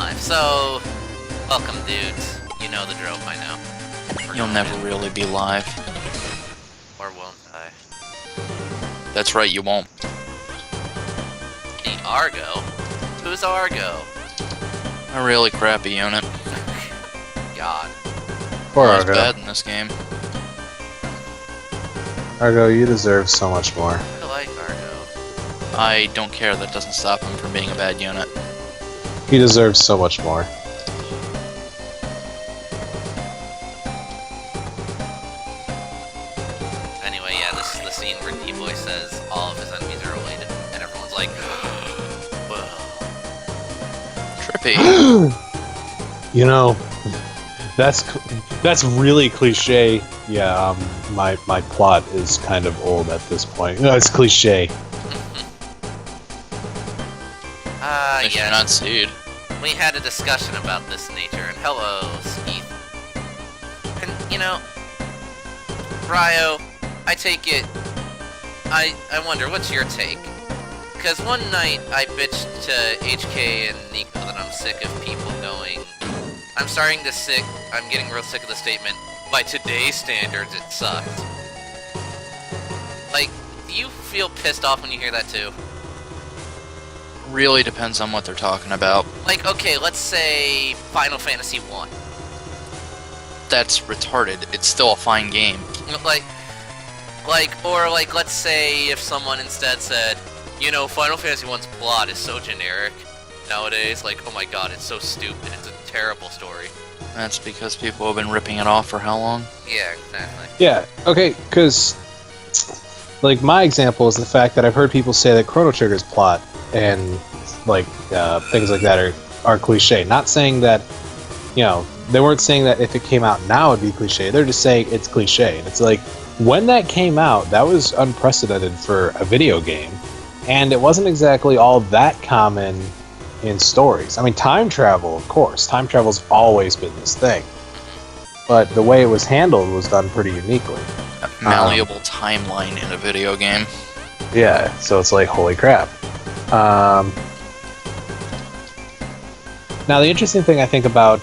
live. So, welcome, dudes. You know the drill by now. You'll never really be live. Or won't I? That's right, you won't. The Argo? Who's Argo? A really crappy unit. God. Poor It's Argo. bad in this game. Argo, you deserve so much more. I like Argo. I don't care, that doesn't stop him from being a bad unit. He deserves so much more. Anyway, yeah, this is the scene where D-Boy says all of his enemies are related, and everyone's like, whoa. Trippy. You know, that's really cliche. Yeah, my plot is kind of old at this point. No, it's cliche. If you're Yeah. not Seed. We had a discussion about this nature, and hello, Skeeth. And, you know, Ryo, I take it, I wonder, what's your take? Because one night I bitched to HK and Nico that I'm sick of people going, I'm getting real sick of the statement, by today's standards it sucked. Like, do you feel pissed off when you hear that too? Really depends on what they're talking about. Like, okay, let's say Final Fantasy 1. That's retarded. It's still a fine game. Or let's say if someone instead said, you know, Final Fantasy 1's plot is so generic nowadays, like, oh my god, it's so stupid, it's a terrible story. That's because people have been ripping it off for how long? Yeah, exactly. Yeah, okay, because, like, my example is the fact that I've heard people say that Chrono Trigger's plot and, like, things like that are cliche. Not saying that, you know, they weren't saying that if it came out now it'd be cliche. They're just saying it's cliche. And it's like, when that came out, that was unprecedented for a video game. And it wasn't exactly all that common in stories. I mean, time travel, of course. Time travel's always been this thing. But the way it was handled was done pretty uniquely. A malleable timeline in a video game. Yeah, so it's like, holy crap. Now, the interesting thing I think about,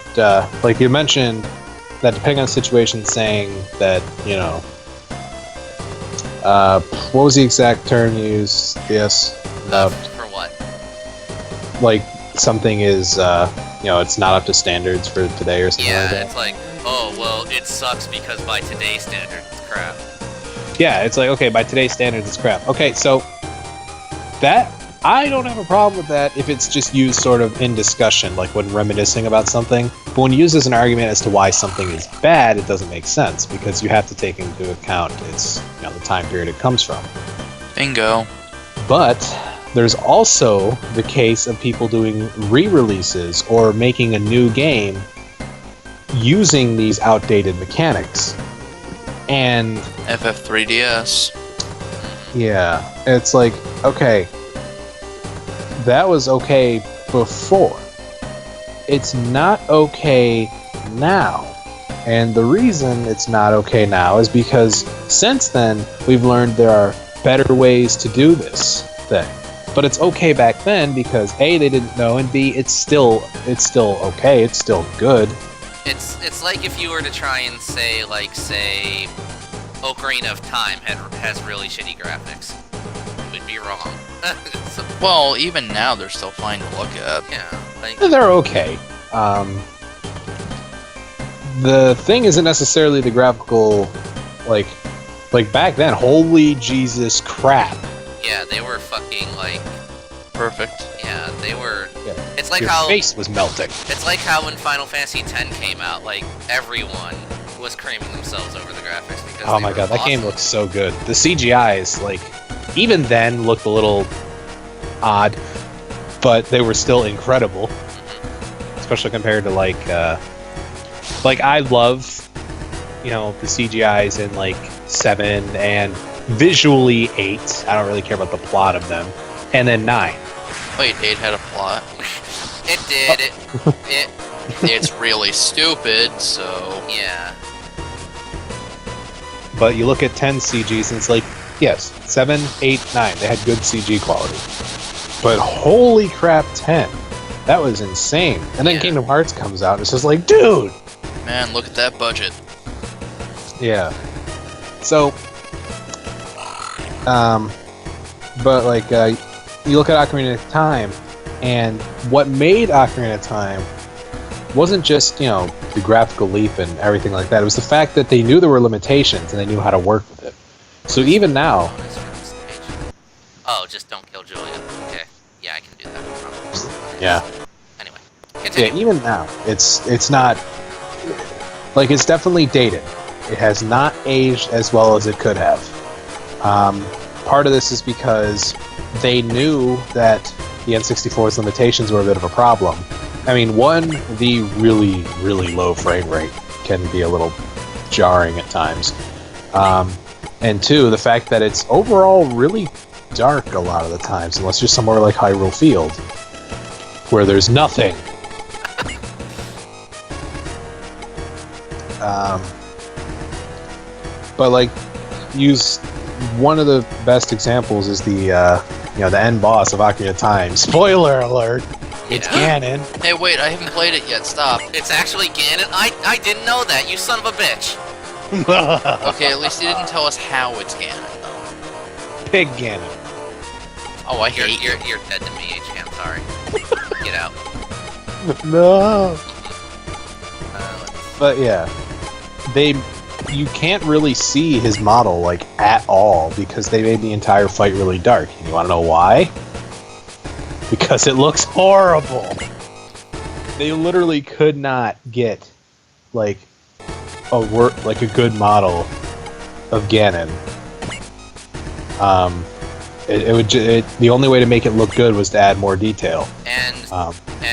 like you mentioned, that depending on the situation, saying that, you know, what was the exact term you used? Yes. For what? Like, something is, you know, it's not up to standards for today or something like Yeah, that. it's like, oh, well, it sucks because by today's standards, it's crap. Yeah, it's like, okay, by today's standards, it's crap. Okay, so that, I don't have a problem with that if it's just used sort of in discussion, like when reminiscing about something. But when used as an argument as to why something is bad, it doesn't make sense, because you have to take into account its, you know, the time period it comes from. Bingo. But there's also the case of people doing re-releases or making a new game using these outdated mechanics. And FF3DS. yeah, it's like, okay, that was okay before. It's not okay now. And the reason it's not okay now is because since then, we've learned there are better ways to do this thing. But it's okay back then because A, they didn't know, and B, it's still okay, it's still good. It's like if you were to try and say, Ocarina of Time has really shitty graphics. You would be wrong. So, Well, even now they're still fine to look at. yeah, like, They're okay. The thing isn't necessarily the graphical, like back then, holy Jesus crap. yeah, they were fucking, like, Perfect. yeah, they were, Yeah. it's like Your how, face was melting. it's like how when Final Fantasy X came out, like, everyone was creaming themselves over the graphics because Oh they my were god, that game awesome. looks so good. The CGI is, like, even then looked a little odd, but they were still incredible. Especially compared to, like I love, you know, the CGIs in, like, 7 and visually 8. I don't really care about the plot of them. And then 9. Wait, 8 had a plot. It did, it, It's really stupid, so... yeah. But you look at 10 CGs and it's like, yes, 7, 8, 9, they had good CG quality. But holy crap, 10. That was insane. And then Yeah. Kingdom Hearts comes out, and it's just like, dude! Man, look at that budget. Yeah. So, but like, you look at Ocarina of Time, and what made Ocarina of Time wasn't just, you know, the graphical leap and everything like that. It was the fact that they knew there were limitations, and they knew how to work with it. So even now... Oh, just don't kill Julia. Okay. Yeah, I can do that. No problem. Yeah. Anyway, Yeah, continue. even now, it's not... Like, it's definitely dated. It has not aged as well as it could have. Part of this is because they knew that the N64's limitations were a bit of a problem. I mean, one, the really, really low frame rate can be a little jarring at times. And two, the fact that it's overall really dark a lot of the times, unless you're somewhere like Hyrule Field, where there's nothing. But like, use one of the best examples is the the end boss of Ocarina of Time. Spoiler alert! It's Yeah. Ganon. Hey, wait, I haven't played it yet. Stop. It's actually Ganon. I didn't know that. You son of a bitch. Okay, at least you didn't tell us how it's Ganon, though. Pig Ganon. Oh, I hate you. You're dead to me, HK. I'm sorry. Get out. No. Let's- But yeah, you can't really see his model like at all because they made the entire fight really dark. And you want to know why? Because it looks horrible. They literally could not get like a good model of Ganon. The only way to make it look good was to add more detail. And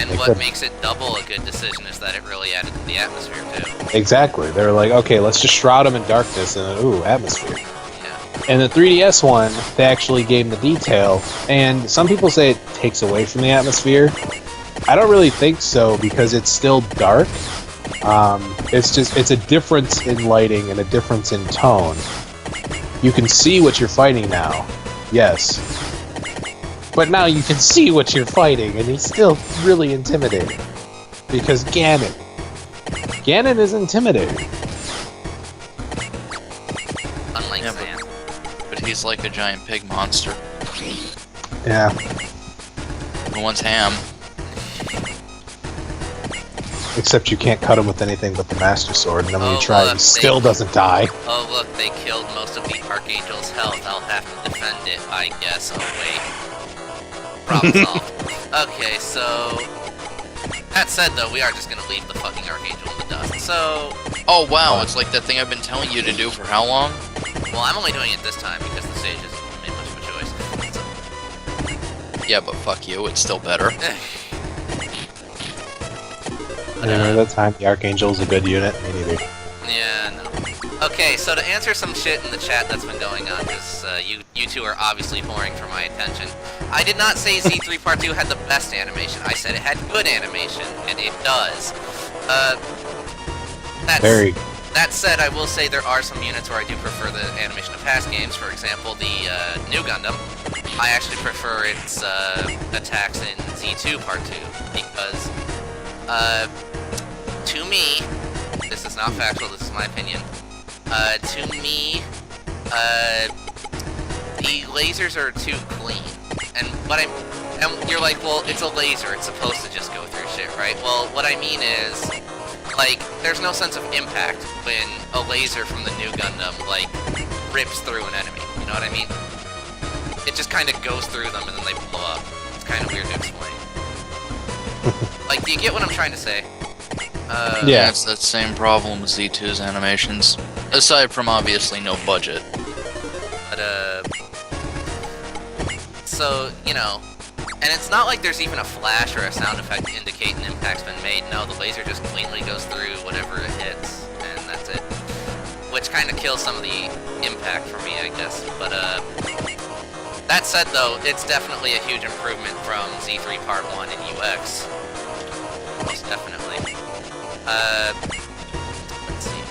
they what could- makes it double a good decision is that it really added to the atmosphere too. Exactly. They were like, okay, let's just shroud him in darkness and ooh, atmosphere. Yeah. And the 3DS one, they actually gave him the detail, and some people say it takes away from the atmosphere. I don't really think so because it's still dark. It's a difference in lighting and a difference in tone. You can see what you're fighting now, yes. But now you can see what you're fighting, and he's still really intimidating. Because Ganon is intimidating. Unlike Yeah, Sand. But he's like a giant pig monster Yeah. who wants ham. Except you can't cut him with anything but the Master Sword, and then when Oh, you try, look, he still doesn't die. Oh look, they killed most of the Archangel's health. I'll have to defend it, I guess. Oh wait. Problem solved. Okay, so... That said though, we are just gonna leave the fucking Archangel in the dust. So... Oh wow, it's like that thing I've been telling you to do for how long? Well, I'm only doing it this time because the stage hasn't made much of a choice. So, Yeah, but fuck you, it's still better. I remember that time the Archangel's a good unit? Me neither. yeah, no. Okay, so to answer some shit in the chat that's been going on, because you two are obviously pouring for my attention. I did not say Z3 Part 2 had the best animation. I said it had good animation, and it does. That said, I will say there are some units where I do prefer the animation of past games. For example, the New Gundam. I actually prefer its attacks in Z2 Part 2, because to me, this is not factual, this is my opinion, to me, the lasers are too clean. And you're like, well, it's a laser, it's supposed to just go through shit, right? Well, what I mean is, like, there's no sense of impact when a laser from the New Gundam, like, rips through an enemy, you know what I mean? It just kind of goes through them and then they blow up. It's kind of weird to explain. Like, do you get what I'm trying to say? Yeah. It's that same problem with Z2's animations. Aside from obviously no budget. But, so, you know, and it's not like there's even a flash or a sound effect to indicate an impact's been made. No, the laser just cleanly goes through whatever it hits, and that's it. Which kind of kills some of the impact for me, I guess. But, that said, though, it's definitely a huge improvement from Z3 Part 1 in UX. Most definitely. Let's see.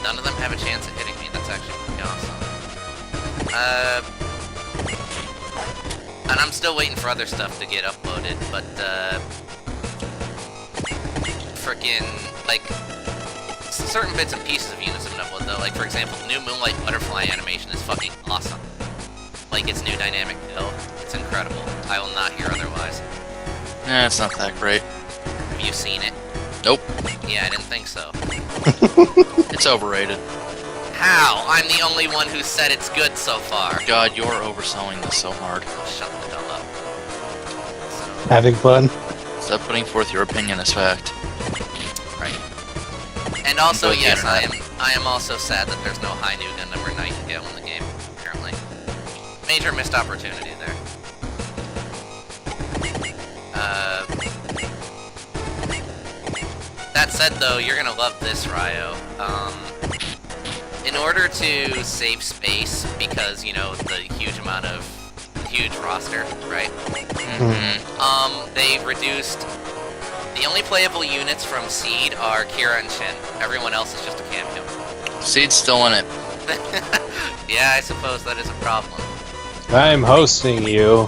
None of them have a chance at hitting me. That's actually pretty awesome. And I'm still waiting for other stuff to get uploaded, but, freaking, like, certain bits and pieces of units of Nebula, though. Like, for example, the new Moonlight Butterfly animation is fucking awesome. Like, its new dynamic pill. It's incredible. I will not hear otherwise. Nah, it's not that great. Have you seen it? Nope. Yeah, I didn't think so. It's overrated. How? I'm the only one who said it's good so far. God, you're overselling this so hard. Shut the hell up. Having fun? Stop putting forth your opinion as fact. Right. And also, Enjoy the yes, I internet. am also sad that there's no high new gun number Nightingale in the game, apparently. Major missed opportunity there. That said, though, you're gonna love this, Ryo. In order to save space, because, you know, the huge roster, right? They reduced... The only playable units from Seed are Kira and Shin. Everyone else is just a cameo. Seed's still in it. Yeah, I suppose that is a problem. I'm hosting you.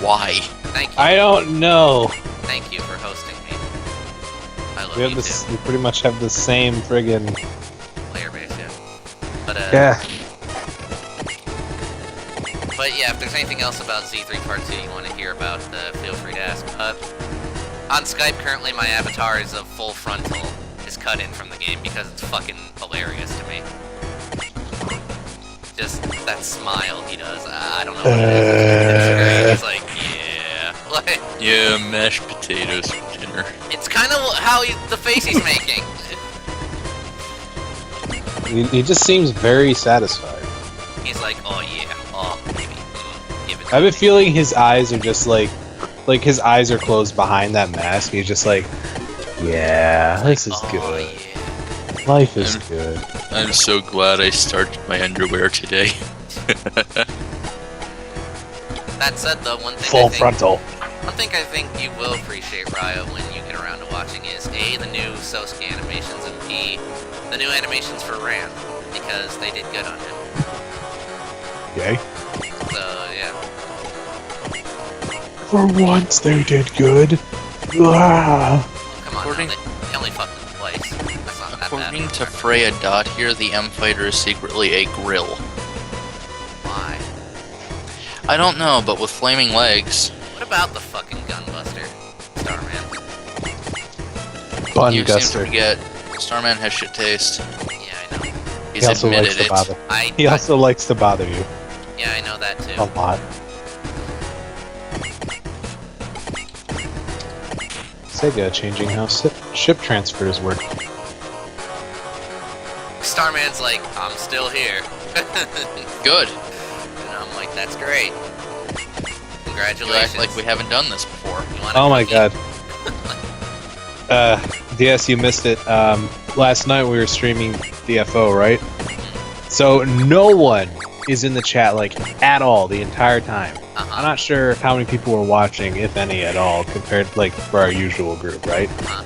Why? Thank you. I don't know. Thank you for hosting me. I love We have you this. too. We pretty much have the same friggin'. Player base, yeah. But, Yeah. But yeah, if there's anything else about Z3 Part 2 you want to hear about, feel free to ask. On Skype, currently my avatar is a full frontal, is cut in from the game because it's fucking hilarious to me. Just that smile he does, I don't know what it is. It's great. He's like, yeah. Like, Yeah, mashed potatoes for dinner. it's kind of how the face he's making. He just seems very satisfied. He's like, oh yeah, oh, baby, give it to I have me. a feeling his eyes are just like his eyes are closed behind that mask. He's just like, yeah, this is Oh, good. yeah. Life is good. I'm so glad I starched my underwear today. That said, though, one thing I think you will appreciate, Ryo, when you get around to watching is A, the new Sosuke animations, and B, the new animations for Ran, because they did good on him. Okay. So, yeah. For once, they did good. Ah. Come on, According- now, they only fucked in place. That's not that According bad. to Freya Dot here, the M Fighter is secretly a grill. Why? I don't know, but with flaming legs. What about the fucking Gunbuster, Starman? Bun You seem to Guster. forget, Starman has shit taste. Yeah, I know. He's He also likes admitted to it. bother. I, He also likes to bother you yeah, I know that too. a lot. Sega changing how ship transfers work. Starman's like, I'm still here. Good. And I'm like, that's great. You Congratulations. act like we haven't done this before. You want a Oh my cookie? god. DS, you missed it. Last night we were streaming DFO, right? So no one is in the chat, like, at all, the entire time. I'm Uh-huh. not sure how many people were watching, if any at all, compared to, like, for our usual group, right? Uh-huh.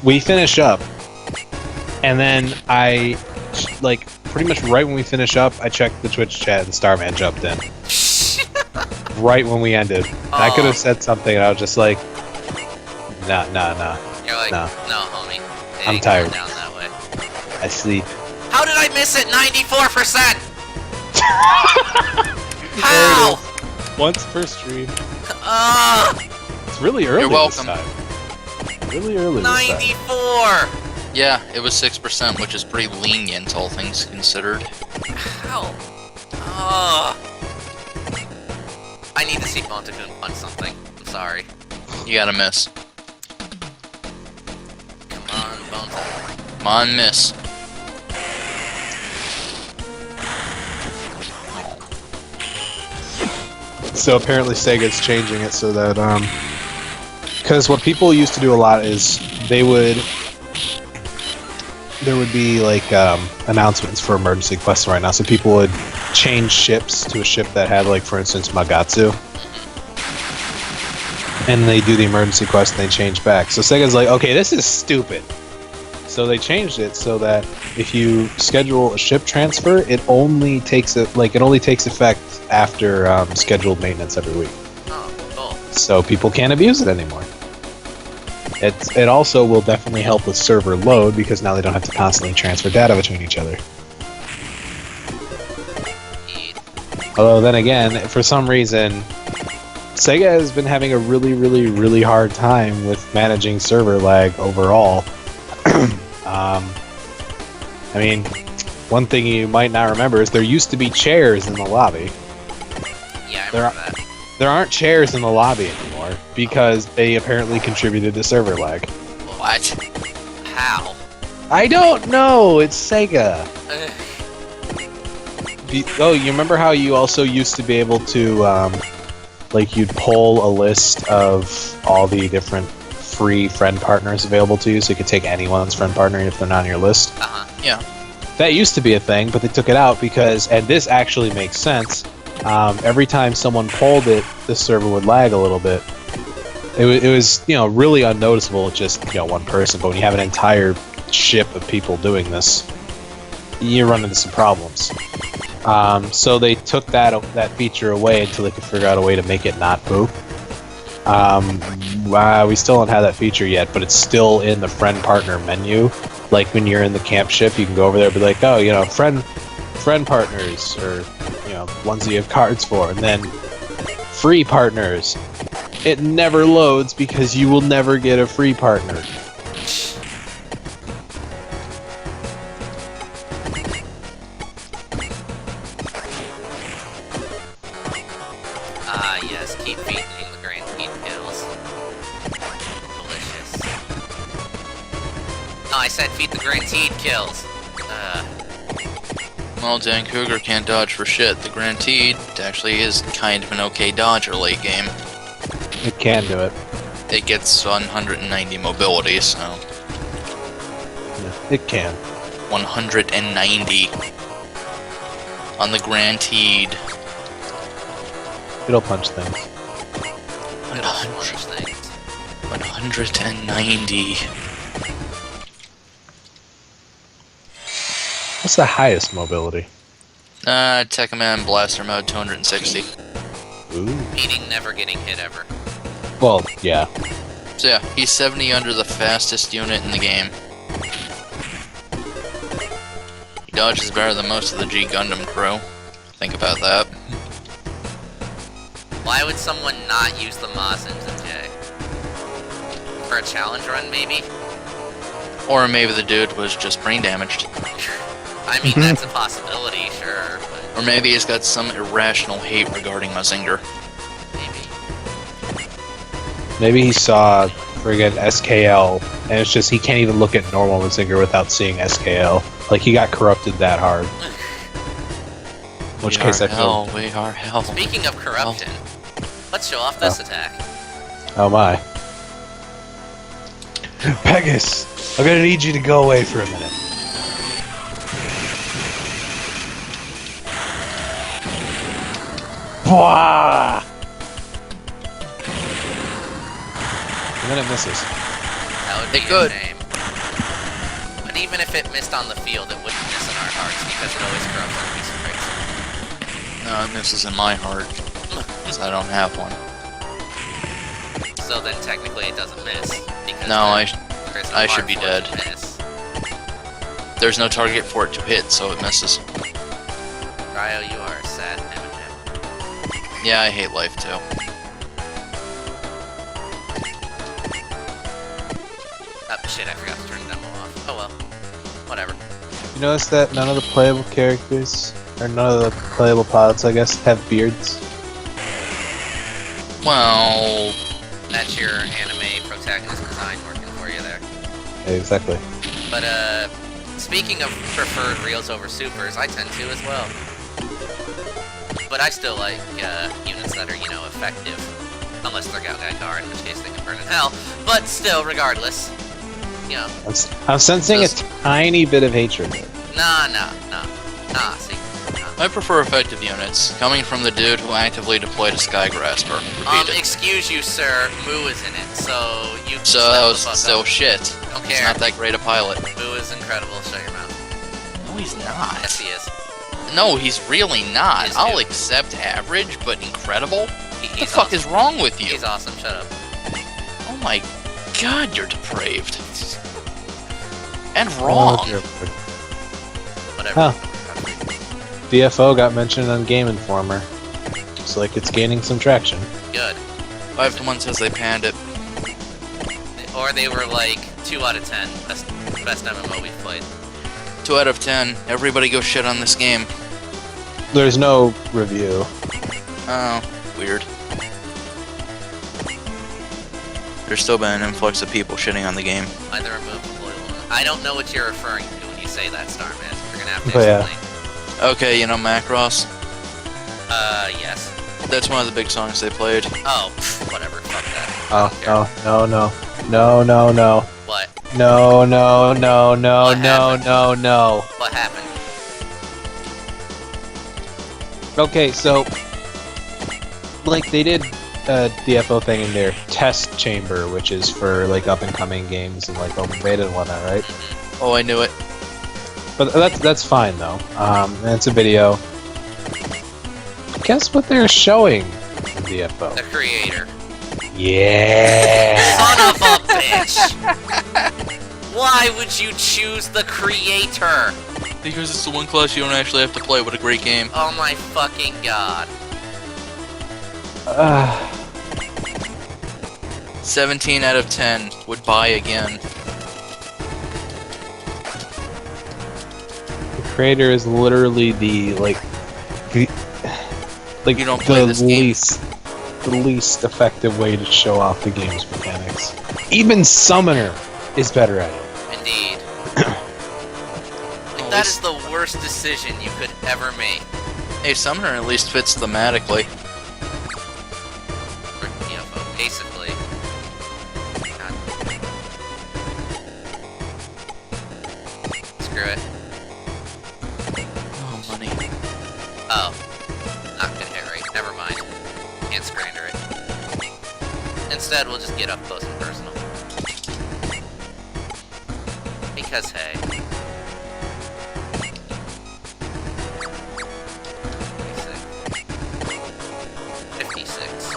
We finish up, and then I, like, pretty much right when we finish up, I checked the Twitch chat and Starman jumped in. Right when we ended. I could have said something and I was just like, nah. You're like, No. no, homie. It I'm ain't going tired. down that way. I sleep. How did I miss it? 94%! There How? it is. Once per stream. Ugh! It's really early You're welcome. this time. Really early this time. 94! Yeah, it was 6%, which is pretty lenient, all things considered. How? Ugh. I need to see Bonta-kun punch something. I'm sorry. You gotta miss. Come on, Bonta. Come on, miss. So apparently Sega's changing it so that, because what people used to do a lot is there would be like announcements for emergency quests right now. So people would change ships to a ship that had, like, for instance, Magatsu, and they do the emergency quest and they change back. So Sega's like, okay, this is stupid. So they changed it so that if you schedule a ship transfer, it only takes effect after scheduled maintenance every week. Oh, cool. So people can't abuse it anymore. It also will definitely help with server load because now they don't have to constantly transfer data between each other. Although then again, for some reason, Sega has been having a really hard time with managing server lag overall. I mean, one thing you might not remember is there used to be chairs in the lobby. Yeah, I remember that. There aren't chairs in the lobby anymore because they apparently contributed to server lag. What? How? I don't know. It's Sega. Oh, you remember how you also used to be able to, like, you'd pull a list of all the different free friend partners available to you, so you could take anyone's friend partner if they're not on your list? Uh-huh. Yeah. That used to be a thing, but they took it out because, and this actually makes sense, every time someone pulled it, the server would lag a little bit. It was, you know, really unnoticeable, just, you know, one person, but when you have an entire ship of people doing this, you run into some problems. So they took that feature away until they could figure out a way to make it not poop. We still don't have that feature yet, but it's still in the friend partner menu. Like when you're in the camp ship, you can go over there and be like, oh, you know, friend partners, or, you know, ones that you have cards for, and then free partners. It never loads because you will never get a free partner. Yes, keep feeding the Granteed kills. Delicious. No, I said feed the Granteed kills. Well, Dan Cougar can't dodge for shit. The Granteed actually is kind of an okay dodger late game. It can do it. It gets 190 mobility, so... Yeah, it can. 190 on the Granteed. It'll punch things. It'll punch things. 190. What's the highest mobility? Tekkaman Blaster Mode 260. Ooh. Meaning never getting hit ever. Well, yeah. So yeah, he's 70 under the fastest unit in the game. He dodges better than most of the G Gundam crew. Think about that. Why would someone not use the Mazins in J? For a challenge run, maybe? Or maybe the dude was just brain damaged. I mean, that's a possibility, sure, but Or maybe he's got some irrational hate regarding Mazinger. maybe. Maybe he saw friggin' SKL, and it's just he can't even look at normal Mazinger without seeing SKL. Like, he got corrupted that hard. In which case I feel... We are hell. Speaking of corruption, let's show off this attack. Oh my. Pegasus, I'm gonna need you to go away for a minute. Bwah! And then it misses. That would be It could. a shame. But even if it missed on the field, it wouldn't miss in our hearts because it always corrupts on a piece of bricks. No, it misses in my heart. Because I don't have one. So then technically it doesn't miss. Because No, there's no I mark should be for it dead. to miss. There's no target for it to hit, so it misses. Ryo, you are a sad Eminem. Yeah, I hate life too. Oh shit, I forgot to turn the demo off. Oh well. Whatever. You notice that none of the playable characters, or none of the playable pilots, I guess, have beards? Well, That's your anime protagonist design working for you there. Exactly. But speaking of preferred reals over supers, I tend to as well. But I still like units that are, you know, effective. Unless they're Galgagar, in which case they can burn in hell. But still, regardless, you know. I'm sensing a Just- tiny bit of hatred there. Nah, see. Nah. I prefer effective units, coming from the dude who actively deployed a Skygrasper. Repeat it. Excuse you, sir. Moo is in it, so you can So shut that the was fuck still up. shit. Don't He's care. not that great a pilot. Moo is incredible. Shut your mouth. No, he's not. Yes, he is. No, he's really not. He is, I'll dude. accept average, but incredible? What the He's fuck awesome. is wrong with you? He's awesome. Shut up. Oh my God, you're depraved. And wrong. Oh, dear. Whatever. Huh. DFO got mentioned on Game Informer. Looks like it's gaining some traction. Good. 5-1 says they panned it. Or they were like 2 out of 10. Best MMO we've played. 2 out of 10. Everybody go shit on this game. There's no review. Oh, weird. There's still been an influx of people shitting on the game. Either remove the loyal one. I don't know what you're referring to when you say that, Starman. You're gonna have to Oh, yeah. explain. Okay, you know Macross? Yes. That's one of the big songs they played. Oh, whatever. Fuck that. No. What? No. What happened? No. What happened? Okay, so, like, they did a DFO thing in their test chamber, which is for, like, up-and-coming games and, like, open beta and whatnot, right? Oh, I knew it. But that's fine, though. And it's a video. Guess what they're showing in DFO? The creator. Yeah! Son of a bitch! Why would you choose the creator? Because it's the one class you don't actually have to play. What a great game. Oh my fucking god. 17 out of 10 would buy again. The creator is literally the You don't play this game. the least effective way to show off the game's mechanics. Even Summoner is better at it. Indeed. That is the worst decision you could ever make. Hey, Summoner at least fits thematically. You know, basically. God. Screw it. Oh, money. Oh. Not gonna hit right. Never mind. Can't scrander it. Instead, we'll just get up close and personal. Because, hey. 56.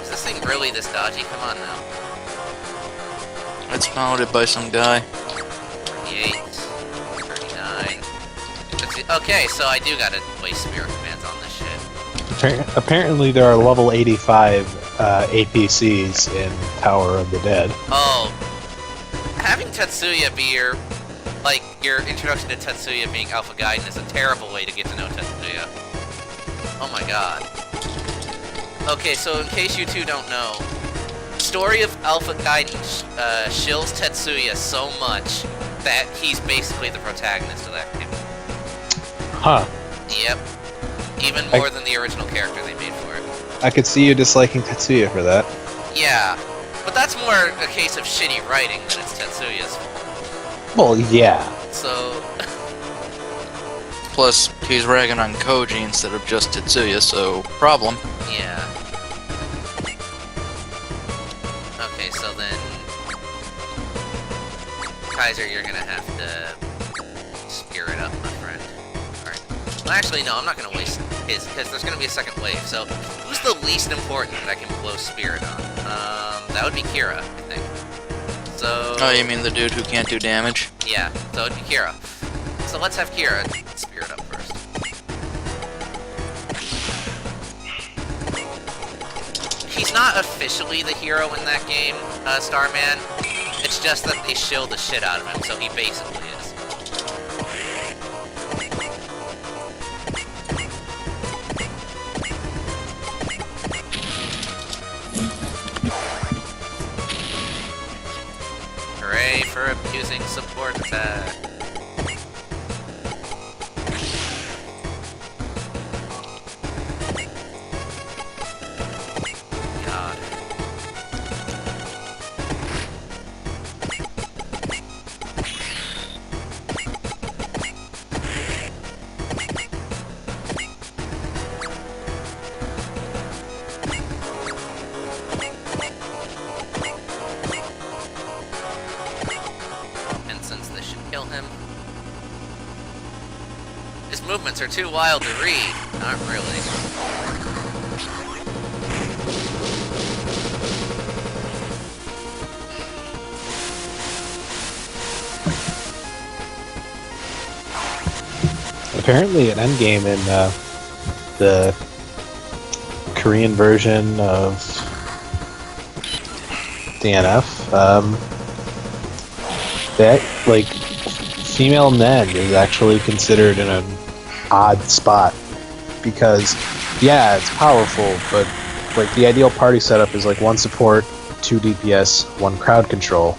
Is this thing really this dodgy? Come on now. It's piloted by some guy. 38. 39. Okay, so I do gotta waste spirit commands on this shit. Apparently, there are level 85 APCs in Tower of the Dead. Oh. Having Tetsuya be your introduction to Tetsuya being Alpha Gaiden is a terrible way to get to know Tetsuya. Oh my god. Okay, so in case you two don't know, story of Alpha Gaiden shills Tetsuya so much that he's basically the protagonist of that game. Huh. Yep. Even more than the original character they made for it. I could see you disliking Tetsuya for that. Yeah. But that's more a case of shitty writing than it's Tetsuya's fault. Well, yeah. So... Plus, he's ragging on Koji instead of just Tetsuya, so problem. yeah. Okay, so then... Kaiser, you're gonna have to... spirit up, my friend. Alright. Well, actually, no, I'm not gonna waste his, because there's gonna be a second wave, so... Who's the least important that I can blow spirit on? That would be Kira, I think. So... Oh, you mean the dude who can't do damage? Yeah, so it'd be Kira. So let's have Kira spirit up first. He's not officially the hero in that game, Starman. It's just that they shill the shit out of him, so he basically is. Hooray for abusing support attack. God. And since this should kill him, his movements are too wild to read. Not really. apparently an endgame in the Korean version of DNF. That like female Nen is actually considered in an odd spot because yeah, it's powerful, but like the ideal party setup is like 1 support, 2 DPS, 1 crowd control,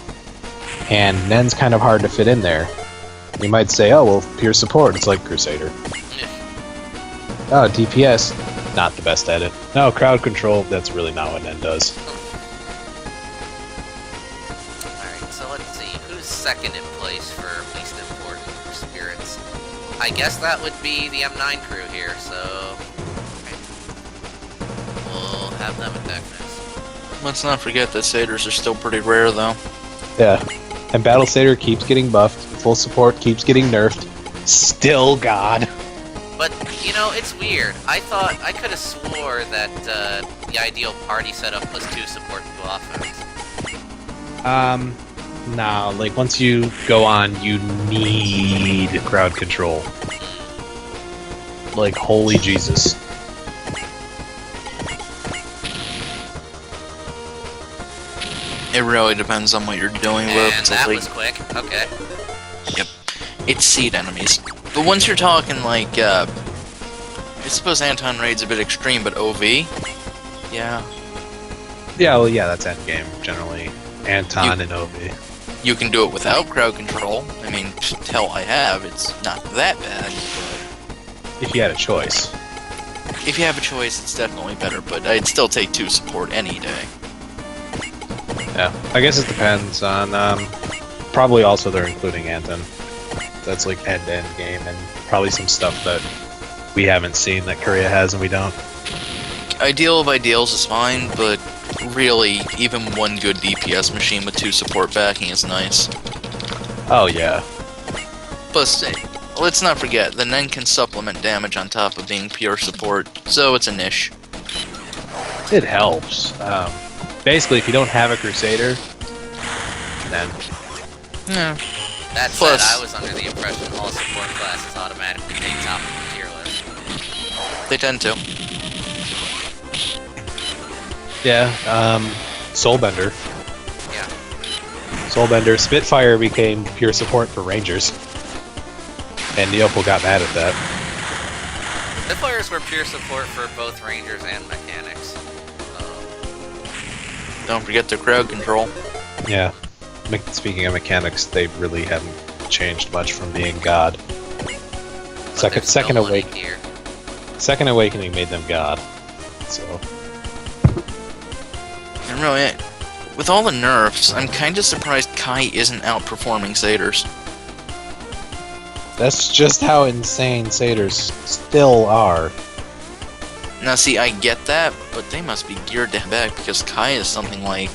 and Nen's kind of hard to fit in there. You might say, oh well, pure support, it's like Crusader. Oh, DPS, not the best at it. No, crowd control, that's really not what Nen does. Alright, so let's see. Who's second in place for least important for spirits? I guess that would be the M9 crew here, so... we'll have them attack next. Let's not forget that satyrs are still pretty rare, though. Yeah, and Battle Satyr keeps getting buffed, full support keeps getting nerfed. Still God. But, you know, it's weird. I could have swore that the ideal party setup was 2 support, 2 offense. Nah, like once you go on, you need crowd control. Like, holy Jesus. It really depends on what you're doing with. And that was quick. Okay. Yep. It's seed enemies. But once you're talking like, I suppose Anton Raid's a bit extreme, but OV? Yeah. Yeah, well, yeah, that's endgame, generally. Anton and OV. You can do it without crowd control. I mean, hell, I have. It's not that bad. But If you had a choice. if you have a choice, it's definitely better, but I'd still take 2 support any day. Yeah, I guess it depends on, probably also they're including Anton. That's like end-to-end game, and probably some stuff that we haven't seen that Korea has and we don't. Ideal of ideals is fine, but really, even 1 good DPS machine with 2 support backing is nice. Oh yeah. Plus, let's not forget, the Nen can supplement damage on top of being pure support, so it's a niche. It helps. Basically, if you don't have a Crusader, then... Yeah. That Plus- said, I was under the impression all support classes automatically take top of the tier list. They tend to. Yeah, Soulbender. Yeah. Soulbender. Spitfire became pure support for Rangers. And Neopal got mad at that. The players were pure support for both Rangers and Mechanics. Don't forget their crowd control. Yeah. Speaking of mechanics, they really haven't changed much from being God. Second Awakening made them God. So... And really, with all the nerfs, I'm kinda surprised Kai isn't outperforming satyrs. That's just how insane satyrs still are. Now see, I get that, but they must be geared to back because Kai is something like,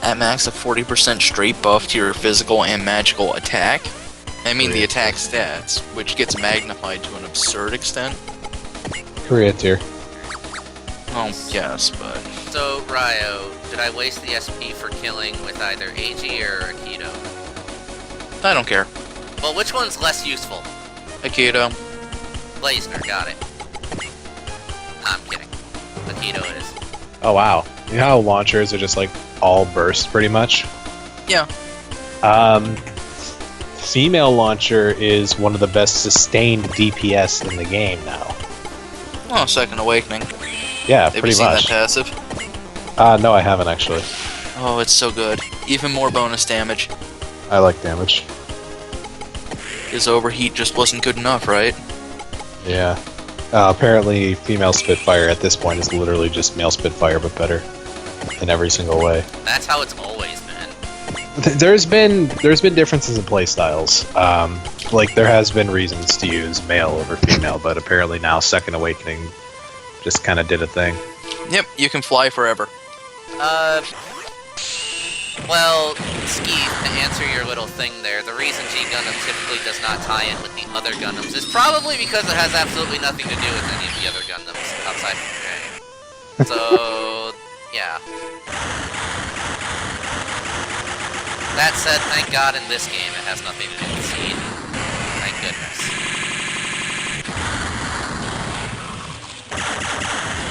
at max a 40% straight buff to your physical and magical attack. I mean the attack stats, which gets magnified to an absurd extent. Korea tier. Oh, yes, but... So, Ryo, did I waste the SP for killing with either AG or Aikido? I don't care. Well, which one's less useful? Aikido. Blazner, got it. I'm kidding. Aikido it is. Oh wow. You know how launchers are just like all burst pretty much? Yeah. Female launcher is one of the best sustained DPS in the game now. Oh, Second Awakening. Yeah, Have you pretty seen much. that passive? No, I haven't actually. Oh, it's so good. Even more bonus damage. I like damage. His overheat just wasn't good enough, right? Yeah. Apparently, female Spitfire at this point is literally just male Spitfire, but better in every single way. That's how it's always been. There's been differences in playstyles. Like there has been reasons to use male over female, but apparently now Second Awakening just kind of did a thing. Yep, you can fly forever. Well, Skeeve, to answer your little thing there, the reason G Gundam typically does not tie in with the other Gundams is probably because it has absolutely nothing to do with any of the other Gundams outside from J. So, yeah. That said, thank God in this game it has nothing to do with Seed. Thank goodness.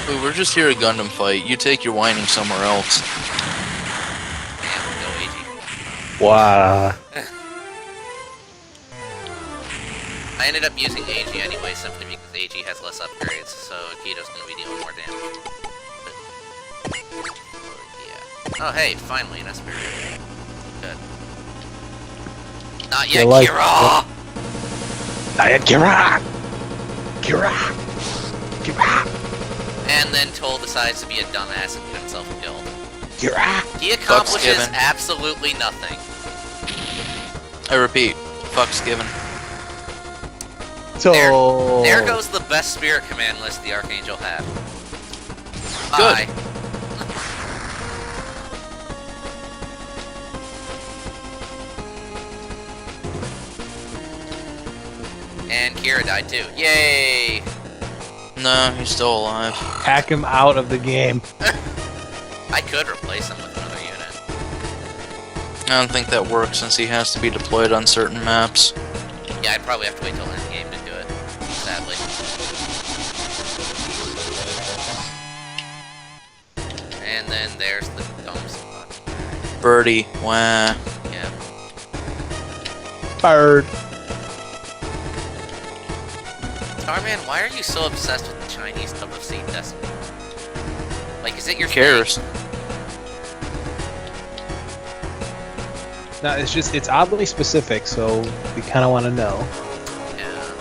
We're just here to Gundam fight. You take your whining somewhere else. Damn, go AG. Wow. I ended up using AG anyway, simply because AG has less upgrades, so Akito's gonna be dealing more damage. But, yeah. Oh, hey, finally an Esper. Good. Not yet, You like- Kira! Kira! Kira! Kira! And then Toll decides to be a dumbass and get himself killed. Kira! He accomplishes given. absolutely nothing. I repeat, fuck's given. So There goes the best spirit command list the Archangel had. Good. Bye. And Kira died too. Yay! No, he's still alive. hack him out of the game. I could replace him with another unit. I don't think that works since he has to be deployed on certain maps. Yeah, I'd probably have to wait till endgame to do it, sadly. And then there's the dumb spot. Birdie, wah. Yeah. Bird. Starman, why are you so obsessed with the Chinese dub of Seed Destiny? Like, is it your Who cares? thing? No, it's oddly specific, so we kind of want to know. Yeah.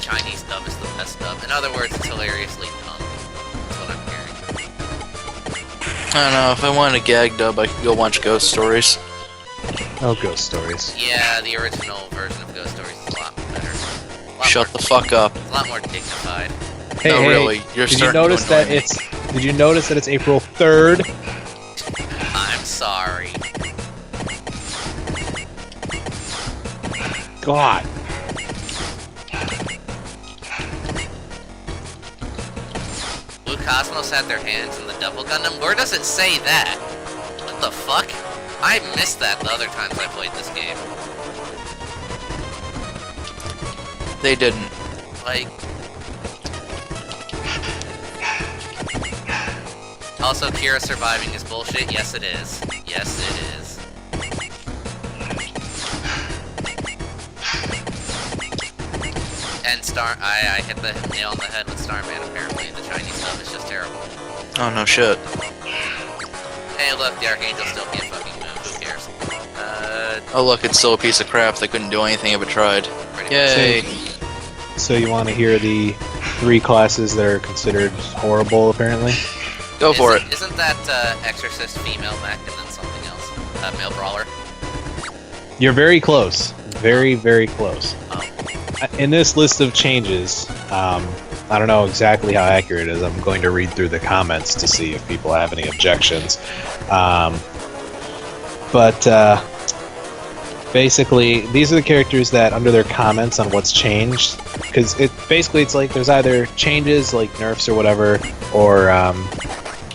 Chinese dub is the best dub. In other words, it's hilariously dumb. That's what I'm hearing. I don't know, if I wanted a gag dub, I could go watch Ghost Stories. Oh, ghost stories. Yeah, the original version of Ghost Stories is a lot better. Shut the fuck up. A lot more dignified. Hey, No, hey, really, you're did you starting to notice that annoy me. Did you notice that it's April 3rd? I'm sorry. God. Blue Cosmos had their hands in the Double Gundam? Where does it say that? What the fuck? I missed that the other times I played this game. They didn't. Like... Also, Kira surviving is bullshit? Yes, it is. Yes, it is. And I hit the nail on the head with Starman, apparently. The Chinese stuff is just terrible. Oh no shit. Hey, look, the Archangel still can't fucking move. Who cares? Oh look, it's still a piece of crap. They couldn't do anything if it tried. Pretty Yay. So you want to hear the 3 classes that are considered horrible, apparently? Go for it. Isn't that Exorcist female mech and then something else? Male brawler? You're very close. Very, very close. Oh. In this list of changes, I don't know exactly how accurate it is. I'm going to read through the comments to see if people have any objections. Basically, these are the characters that, under their comments on what's changed, because it's like there's either changes, like nerfs or whatever, or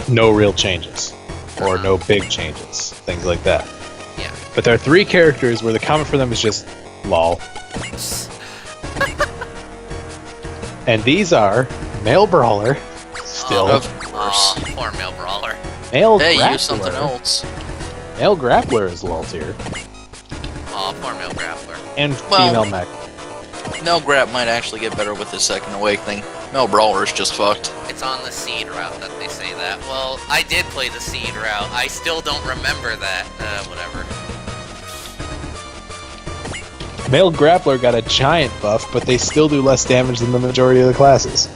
no real changes, or no big changes, things like that. Yeah. But there are 3 characters where the comment for them is just lol. And these are Male Brawler, still. Of Aw, course. poor male brawler. Male Hey, Grappler. use something else. Male Grappler is lol tier. Aw, poor male grappler. And Well- female mech. Mel Grap might actually get better with his second awakening. Mel Brawler's just fucked. It's on the seed route that they say that. Well, I did play the seed route. I still don't remember that. Whatever. Male Grappler got a giant buff, but they still do less damage than the majority of the classes.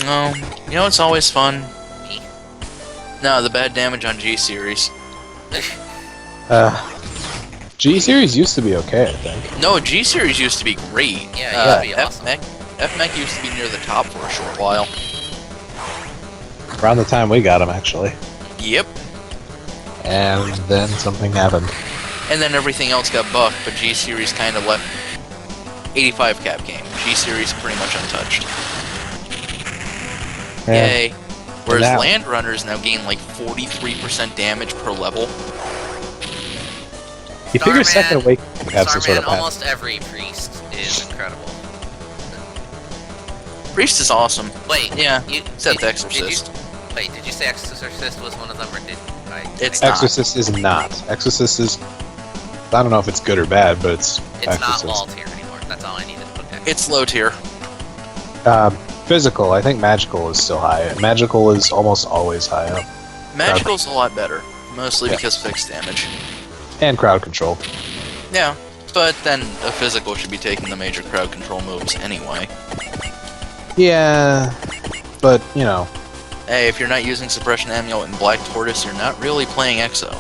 No, you know it's always fun? Me? No, the bad damage on G-Series. G-Series used to be okay, I think. No, G-Series used to be great. Yeah, it used to be awesome. F-Mech used to be near the top for a short while. Around the time we got him, actually. Yep. And then something happened. And then everything else got buffed, but G-Series kind of left 85 cap game. G-Series pretty much untouched. Yeah. Yay. Whereas Now- land runners now gain like 43% damage per level. You figure Starman- Second Awakening would have some sort Starman, of almost every priest is incredible. Priest is awesome. Wait, Yeah, you, except did- Exorcist. Did you say Exorcist was one of them, or did I? It's I- not. Exorcist is not. Exorcist is. I don't know if it's good or bad, but it's. It's not Exorcist. wall tier anymore. That's all I needed. Okay. It's low tier. Physical, I think magical is still high. Magical is almost always high up. Magical's a lot better, mostly Yeah. because fixed damage. And crowd control. Yeah, but then a physical should be taking the major crowd control moves anyway. Yeah, but, you know. Hey, if you're not using Suppression Amulet and Black Tortoise, you're not really playing EXO.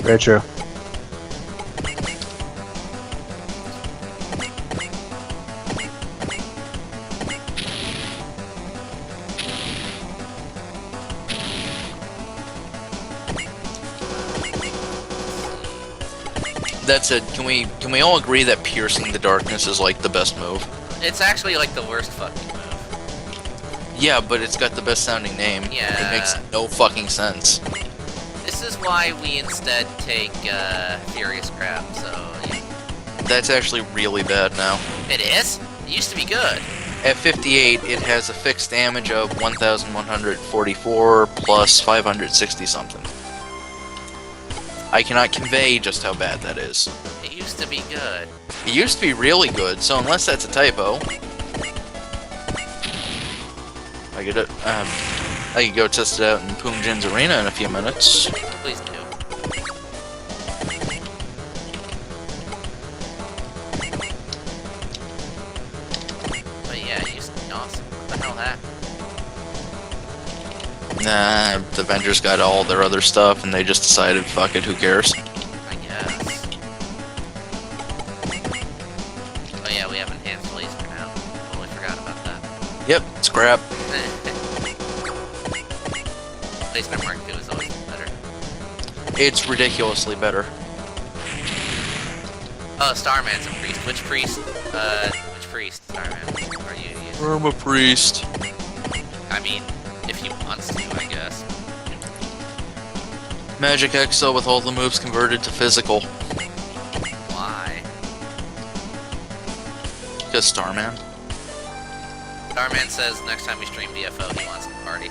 Very true. That said, can we all agree that Piercing the Darkness is like the best move? It's actually like the worst fucking move. Yeah, but it's got the best sounding name. Yeah. It makes no fucking sense. This is why we instead take Furious Crab. So yeah. That's actually really bad now. It is. It used to be good. At 58, it has a fixed damage of 1,144 plus 560 something. I cannot convey just how bad that is. It used to be good. It used to be really good, so unless that's a typo, I could go test it out in Poongjin's Arena in a few minutes. Please do. But yeah, it used to be awesome. What the hell happened? Nah, the Avengers got all their other stuff, and they just decided, fuck it, who cares? I guess. Oh yeah, we have enhanced laser now. Totally forgot about that. Yep, scrap. Laser Mark II is always better. It's ridiculously better. Oh, Starman's a priest. Which priest? Which priest, Starman, are you using? I'm a priest. I mean, if he wants to, I guess. Magic Exo with all the moves converted to physical. Why? Because Starman. Starman says next time we stream DFO, he wants to party.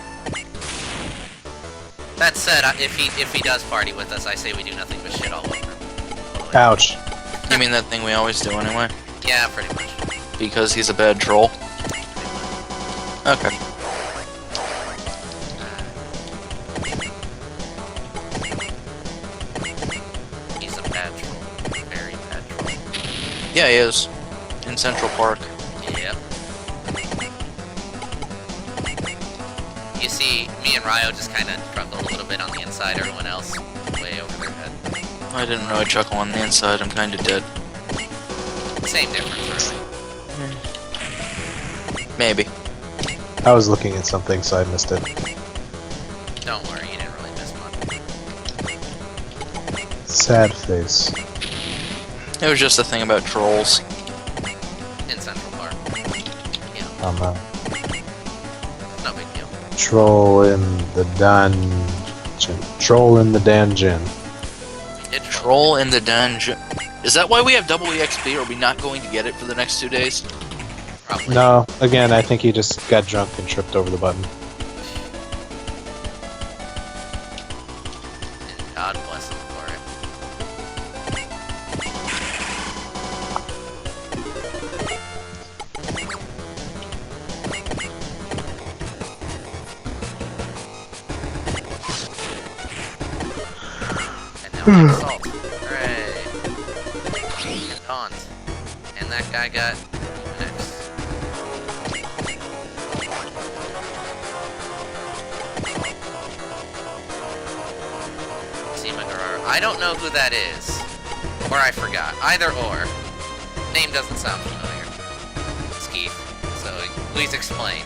That said, if he does party with us, I say we do nothing but shit all over him. Ouch. You mean that thing we always do anyway? Yeah, pretty much. Because he's a bad troll? Okay. He's a bad troll. Very bad troll. Yeah, he is. In Central Park. Yep. You see, me and Ryo just kind of struggle a little bit on the inside, everyone else way over their head. I didn't really chuckle on the inside, I'm kinda dead. Same difference, really. Maybe. I was looking at something, so I missed it. Don't worry, you didn't really miss much. Sad face. It was just a thing about trolls. In Central Park. Yeah, no big deal. Troll in the dungeon. Troll in the dungeon. It Troll in the dungeon. Is that why we have double EXP? Are we not going to get it for the next 2 days? Probably. No, again, I think he just got drunk and tripped over the button. And God bless him for it. And now we have assault. Hooray. And taunt. And that guy got next. I don't know who that is. Or I forgot. Either or. Name doesn't sound familiar. Skeeth. So please explain.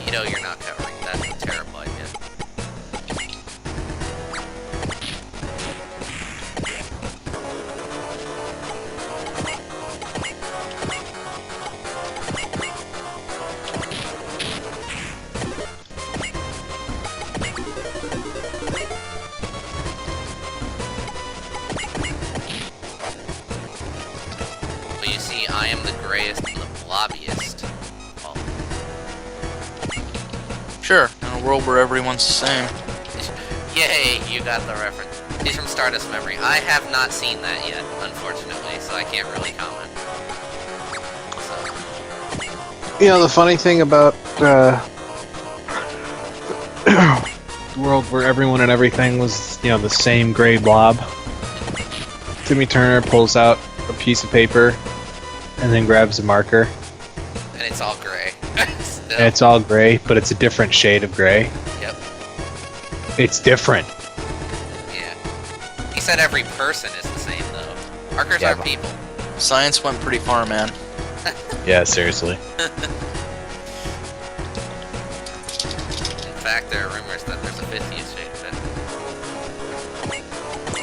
You know you're not covering. That's a terrible idea. I am the grayest and the blobbiest. Oh. Sure, in a world where everyone's the same. Yay, you got the reference. He's from Stardust Memory. I have not seen that yet, unfortunately, so I can't really comment. So. You know, the funny thing about the world where everyone and everything was, you know, the same gray blob. Timmy Turner pulls out a piece of paper and then grabs a marker. And it's all gray. Still. And it's all gray, but it's a different shade of gray. Yep. It's different. Yeah. He said every person is the same, though. Markers Yeah, are people. Science went pretty far, man. Yeah, seriously. In fact, there are rumors that there's a 50th shade of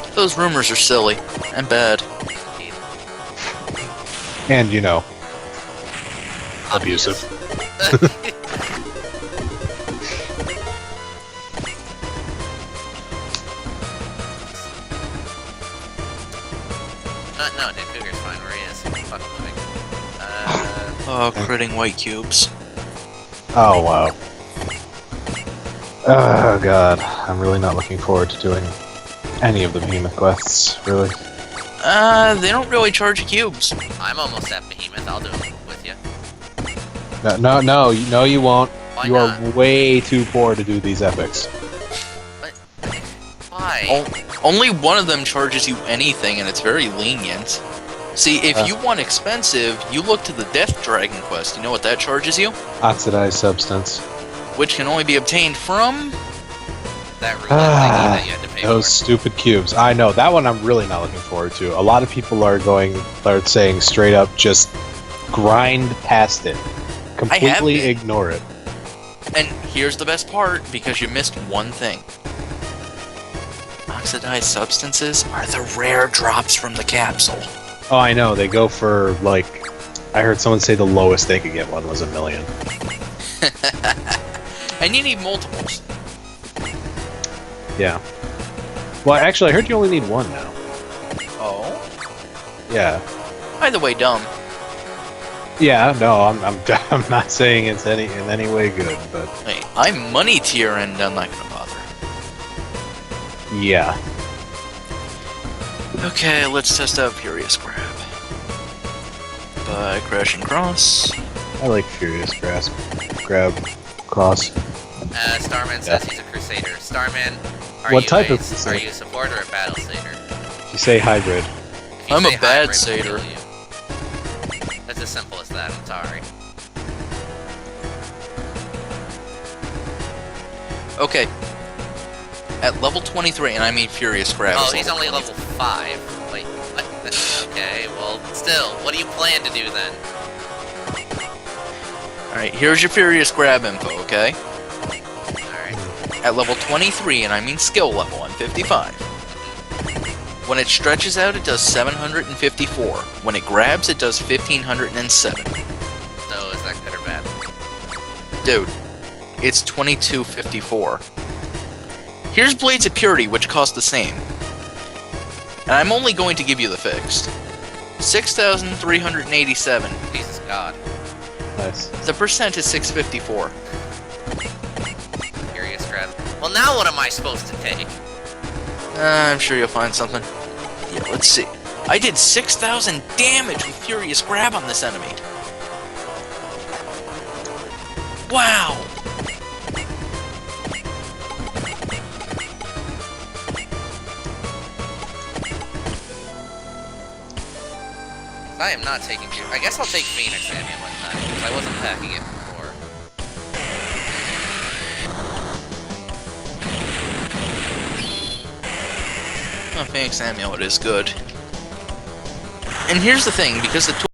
it. Those rumors are silly and bad. And, you know, abusive. No, Nick Cougar's fine where he is. Fuck moving. Oh, critting white cubes. Oh, wow. Oh, God. I'm really not looking forward to doing any of the Behemoth quests, really. They don't really charge you cubes. I'm almost at Behemoth. I'll do it with you. No, you won't. Why You are not? way too poor to do these epics. What? Why? Only one of them charges you anything, and it's very lenient. See, if you want expensive, you look to the Death Dragon quest. You know what that charges you? Oxidized substance. Which can only be obtained from... That roulette thingy that you had to pay Those for. stupid cubes. I know, that one I'm really not looking forward to. A lot of people are saying straight up, just grind past it. Completely been. ignore it. And here's the best part, because you missed one thing. Oxidized substances are the rare drops from the capsule. Oh, I know, they go for, like, I heard someone say the lowest they could get one was 1 million. And you need multiples. Yeah. Well, actually, I heard you only need one now. Oh? Yeah. Either way, dumb. Yeah, no, I'm not saying it's in any way good, but Hey, I'm money tier and I'm not gonna bother. yeah. Okay, let's test out Furious Grab. By Crash and Cross. I like Furious Grab Cross. Starman says he's a Crusader. Starman, What type of are Crusader? you a support or a battle satyr? If you say hybrid. If you I'm a say bad hybrid, satyr. we'll kill you. That's as simple as that, I'm sorry. Okay. At level 23, and I mean Furious Grab. Oh, is he's level only level 5. Wait, what? Okay, well, still, what do you plan to do then? Alright, here's your Furious Grab info, okay? Alright. At level 23, and I mean skill level, I'm 55. When it stretches out, it does 754. When it grabs, it does 1507. So, is that good or bad? Dude, it's 2254. Here's Blades of Purity, which cost the same. And I'm only going to give you the fixed. 6,387. Jesus God. Nice. The percent is 654. Curious grab. Well, now what am I supposed to take? I'm sure you'll find something. Yeah, let's see. I did 6,000 damage with Furious Grab on this enemy. Wow! I am not taking you. I guess I'll take Phoenix Amulet then, because I wasn't packing it before. Oh, Phoenix Amulet is good. And here's the thing, because the